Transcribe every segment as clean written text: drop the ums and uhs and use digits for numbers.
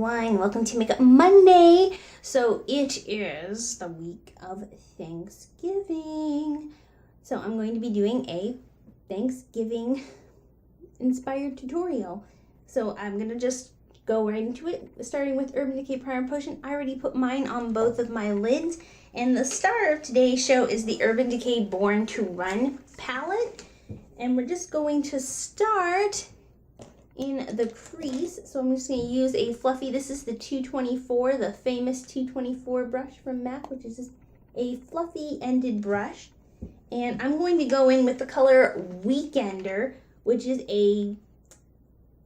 everyone, welcome to Makeup Monday. So it is the week of Thanksgiving. So I'm going to be doing a Thanksgiving inspired tutorial. So I'm gonna just go right into it, starting with Urban Decay Primer Potion. I already put mine on both of my lids. And the star of today's show is the Urban Decay Born to Run palette. And we're just going to start in the crease. So I'm just going to use a fluffy, this is the 224, the famous 224 brush from MAC, which is just a fluffy ended brush. And I'm going to go in with the color Weekender, which is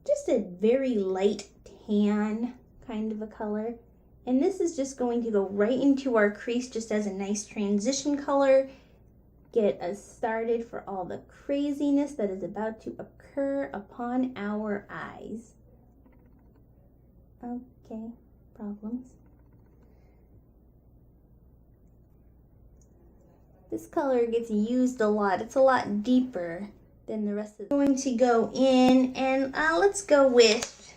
just a very light tan kind of a color. And this is just going to go right into our crease just as a nice transition color. Get us started for all the craziness that is about to occur upon our eyes. Okay, problems. This color gets used a lot. It's a lot deeper than the rest of it. I'm going to go in and let's go with,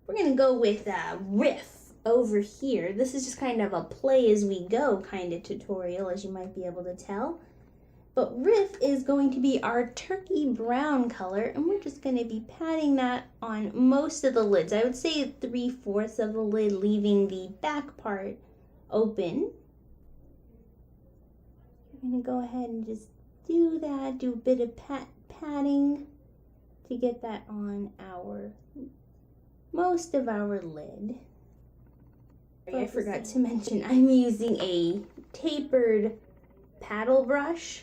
we're going to go with Riff over here. This is just kind of a play as we go kind of tutorial, as you might be able to tell. But Riff is going to be our turkey brown color, and we're just going to be patting that on most of the lids. I would say 3/4 of the lid, leaving the back part open. I'm going to go ahead and just do that, do a bit of patting to get that on most of our lid. I forgot to mention I'm using a tapered paddle brush.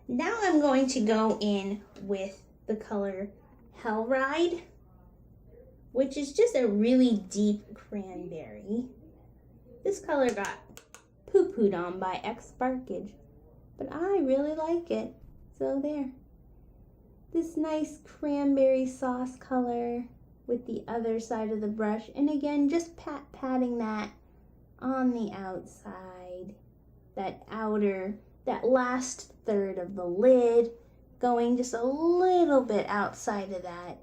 Now I'm going to go in with the color Hell Ride, which is just a really deep cranberry. This color got poo-pooed on by X Sparkage, but I really like it, so there. This nice cranberry sauce color with the other side of the brush, and again just patting that on the outside, that last third of the lid, going just a little bit outside of that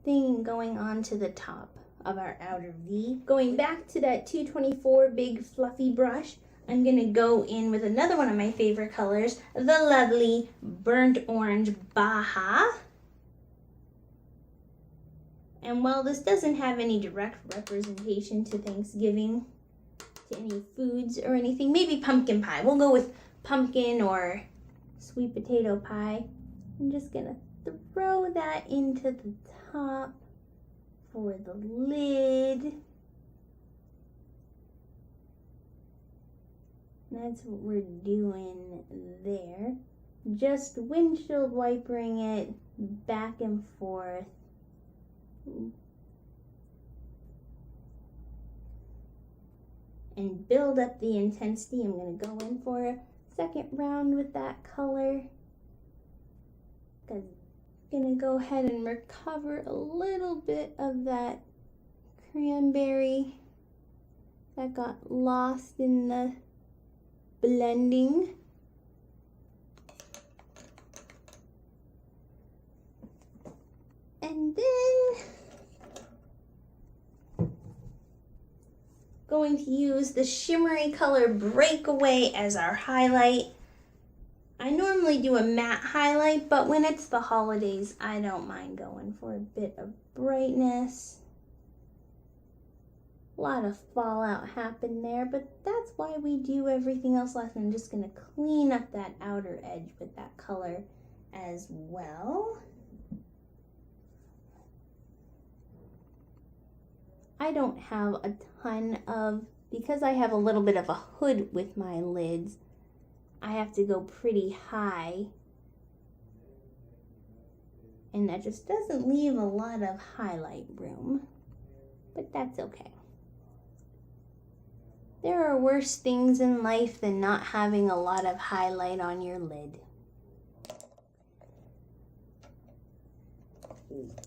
thing, going onto the top of our outer V. Going back to that 224 big fluffy brush, I'm gonna go in with another one of my favorite colors, the lovely Burnt Orange Baja. And while this doesn't have any direct representation to Thanksgiving, to any foods or anything, maybe pumpkin pie. We'll go with pumpkin or sweet potato pie. I'm just gonna throw that into the top for the lid. That's what we're doing there. Just windshield wipering it back and forth. And build up the intensity. I'm going to go in for a second round with that color. I'm going to go ahead and recover a little bit of that cranberry that got lost in the blending. And then going to use the shimmery color Breakaway as our highlight. I normally do a matte highlight, but when it's the holidays, I don't mind going for a bit of brightness. A lot of fallout happened there, but that's why we do everything else last. I'm just going to clean up that outer edge with that color as well. I don't have a ton of, because I have a little bit of a hood with my lids, I have to go pretty high. And that just doesn't leave a lot of highlight room, but that's okay. There are worse things in life than not having a lot of highlight on your lid.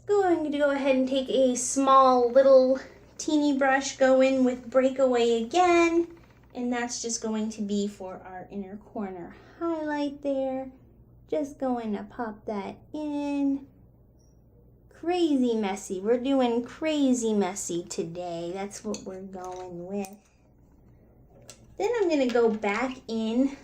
Going to go ahead and take a small little teeny brush, go in with Breakaway again, and that's just going to be for our inner corner highlight there. Just going to pop that in, crazy messy. We're doing crazy messy today. That's what we're going with. Then I'm going to go back in,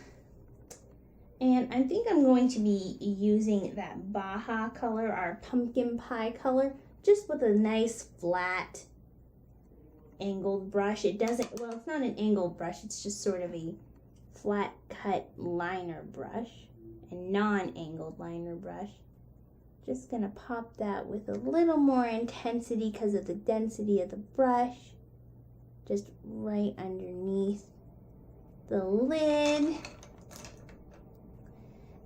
and I think I'm going to be using that Baja color, our pumpkin pie color, just with a nice flat angled brush. It doesn't, well, it's not an angled brush, it's just sort of a flat cut liner brush, a non-angled liner brush. Just gonna pop that with a little more intensity because of the density of the brush, just right underneath the lid.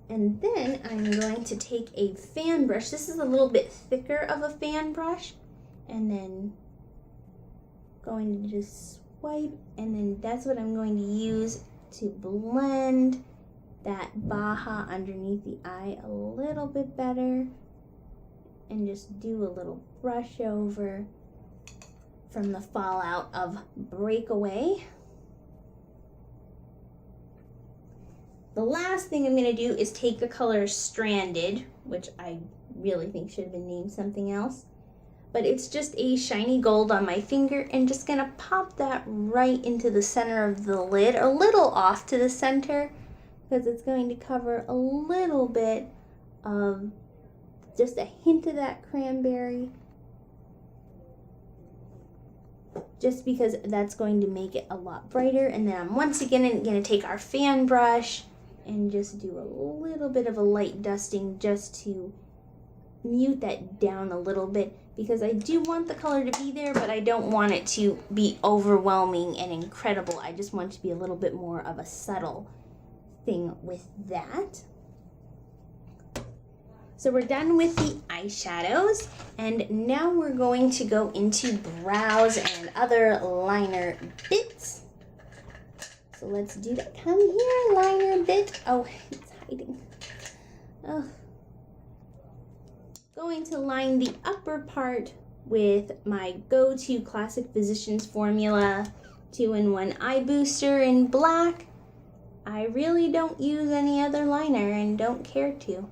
And then I'm going to take a fan brush. This is a little bit thicker of a fan brush, and then going to just swipe, and then that's what I'm going to use to blend that Baja underneath the eye a little bit better, and just do a little brush over from the fallout of Breakaway. The last thing I'm going to do is take the color Stranded, which I really think should have been named something else. But it's just a shiny gold on my finger, and just going to pop that right into the center of the lid, a little off to the center, because it's going to cover a little bit of just a hint of that cranberry. Just because that's going to make it a lot brighter. And then I'm once again going to take our fan brush and just do a little bit of a light dusting just to mute that down a little bit, because I do want the color to be there, but I don't want it to be overwhelming and incredible. I just want it to be a little bit more of a subtle thing with that. So we're done with the eyeshadows, and now we're going to go into brows and other liner bits. So let's do that. Come here, liner bit. Oh, it's hiding. Oh. Going to line the upper part with my go-to Classic Physicians Formula 2-in-1 Eye Booster in black. I really don't use any other liner and don't care to.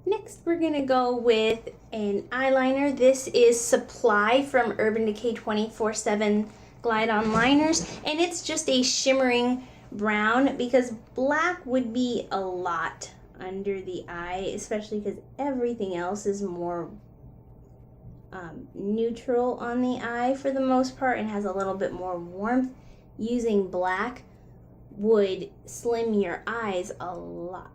Next, we're going to go with an eyeliner. This is Supply from Urban Decay 24/7 Glide On Liners, and it's just a shimmering brown, because black would be a lot under the eye, especially because everything else is more neutral on the eye for the most part and has a little bit more warmth. Using black would slim your eyes a lot.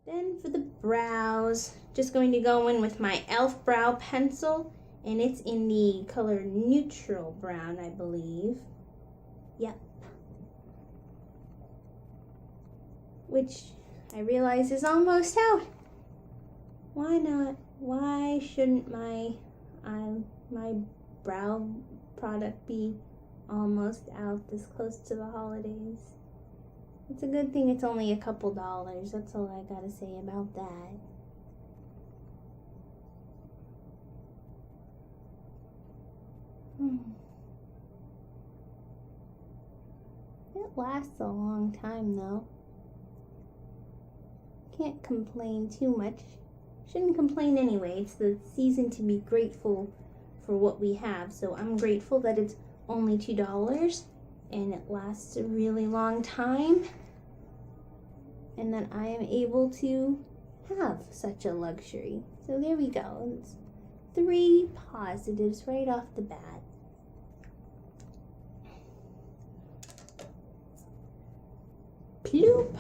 Then for the brows, just going to go in with my e.l.f. brow pencil, and it's in the color Neutral Brown, I believe. Yep. Which I realize is almost out. Why not? Why shouldn't my brow product be almost out this close to the holidays? It's a good thing it's only a couple dollars. That's all I gotta say about that. It lasts a long time though. Can't complain too much. Shouldn't complain anyway. It's the season to be grateful for what we have. So I'm grateful that it's only $2 and it lasts a really long time, and that I am able to have such a luxury. So there we go. It's 3 positives right off the bat. Ploop.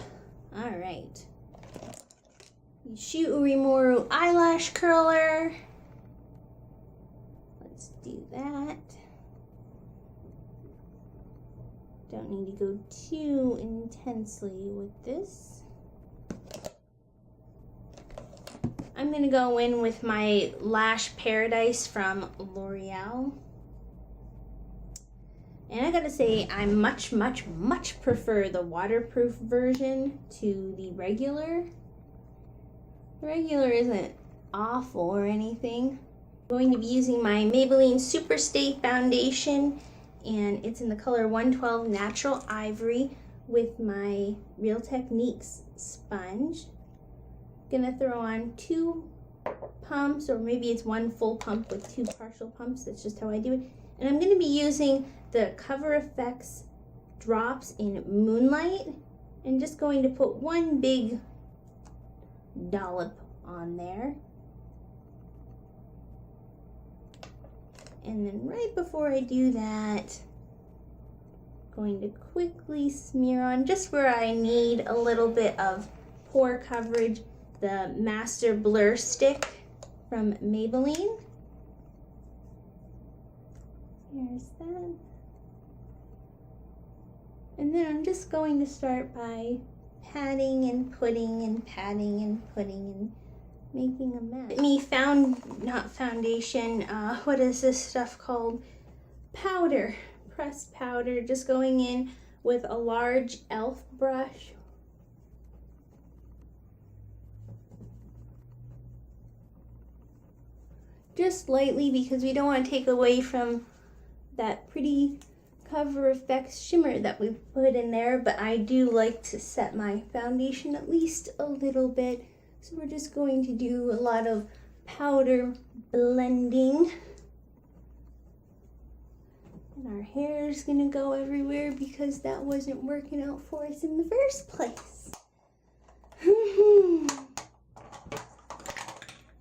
All right. Shu Uemura eyelash curler. Let's do that. Don't need to go too intensely with this. I'm going to go in with my Lash Paradise from L'Oreal. And I gotta say, I much prefer the waterproof version to the regular. The regular isn't awful or anything. I'm going to be using my Maybelline Superstay foundation, and it's in the color 112 Natural Ivory with my Real Techniques sponge. Gonna throw on 2 pumps, or maybe it's 1 full pump with 2 partial pumps. That's just how I do it. And I'm gonna be using the Cover FX drops in Moonlight, and just going to put 1 big dollop on there. And then right before I do that, I'm going to quickly smear on, just where I need a little bit of pore coverage, the Master Blur Stick from Maybelline. Here's that. And then I'm just going to start by patting and putting and patting and putting and making a mess. Not foundation, what is this stuff called? Powder, pressed powder, just going in with a large e.l.f. brush. Just lightly, because we don't want to take away from that pretty Cover FX shimmer that we put in there, but I do like to set my foundation at least a little bit. So we're just going to do a lot of powder blending. And our hair is going to go everywhere because that wasn't working out for us in the first place.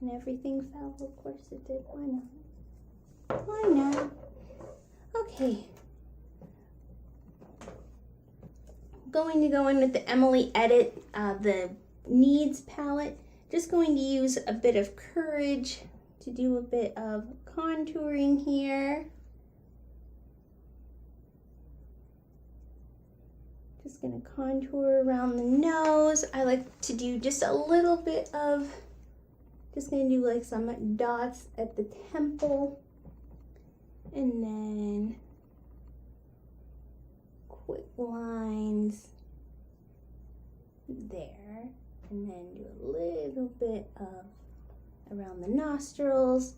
And everything fell, of course it did. Why not? Why not? Okay. Going to go in with the Emily Edit, the Needs palette. Just going to use a bit of Courage to do a bit of contouring here. Just gonna contour around the nose. I like to do just a little bit of, just gonna do like some dots at the temple, and then quick lines there, and then do a little bit of around the nostrils.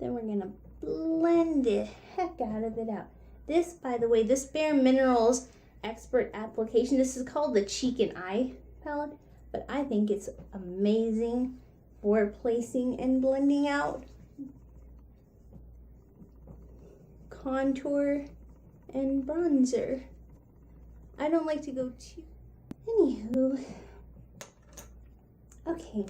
Then we're gonna blend the heck out of it out. This, by the way, this Bare Minerals Expert application, this is called the Cheek and Eye palette, but I think it's amazing for placing and blending out contour and bronzer. I don't like to go too. Anywho, okay.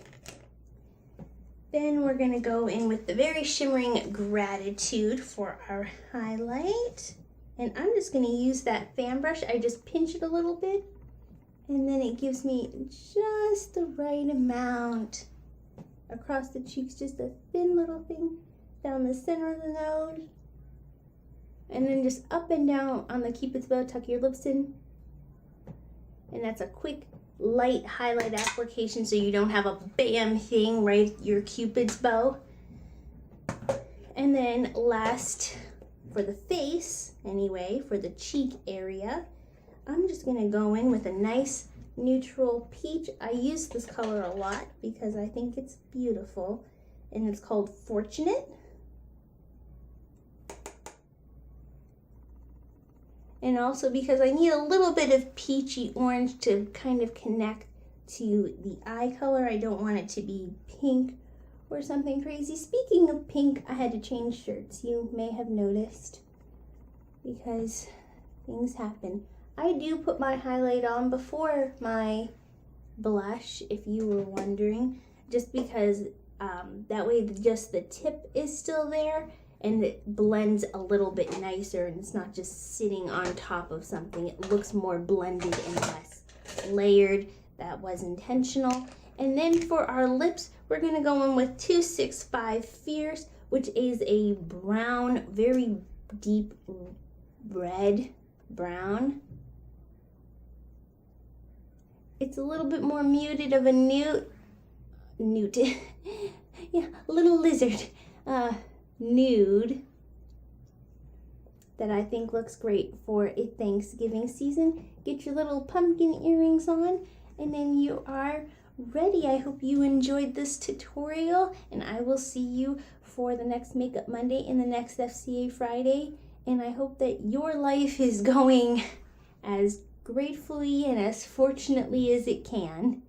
Then we're gonna go in with the Very Shimmering Gratitude for our highlight. And I'm just gonna use that fan brush. I just pinch it a little bit, and then it gives me just the right amount across the cheeks, just a thin little thing down the center of the nose. And then just up and down on the Cupid's bow, tuck your lips in. And that's a quick, light highlight application so you don't have a bam thing right your Cupid's bow. And then last, for the face, anyway, for the cheek area, I'm just gonna go in with a nice neutral peach. I use this color a lot because I think it's beautiful, and it's called Fortunate. And also because I need a little bit of peachy orange to kind of connect to the eye color. I don't want it to be pink or something crazy. Speaking of pink, I had to change shirts. You may have noticed because things happen. I do put my highlight on before my blush, if you were wondering, just because that way just the tip is still there and it blends a little bit nicer, and it's not just sitting on top of something. It looks more blended and less layered. That was intentional. And then for our lips, we're gonna go in with 265 Fierce, which is a brown, very deep red brown. It's a little bit more muted of a newt, yeah, little lizard, nude, that I think looks great for a Thanksgiving season. Get your little pumpkin earrings on, and then you are ready. I hope you enjoyed this tutorial, and I will see you for the next Makeup Monday and the next FCA Friday. And I hope that your life is going as gratefully and as fortunately as it can.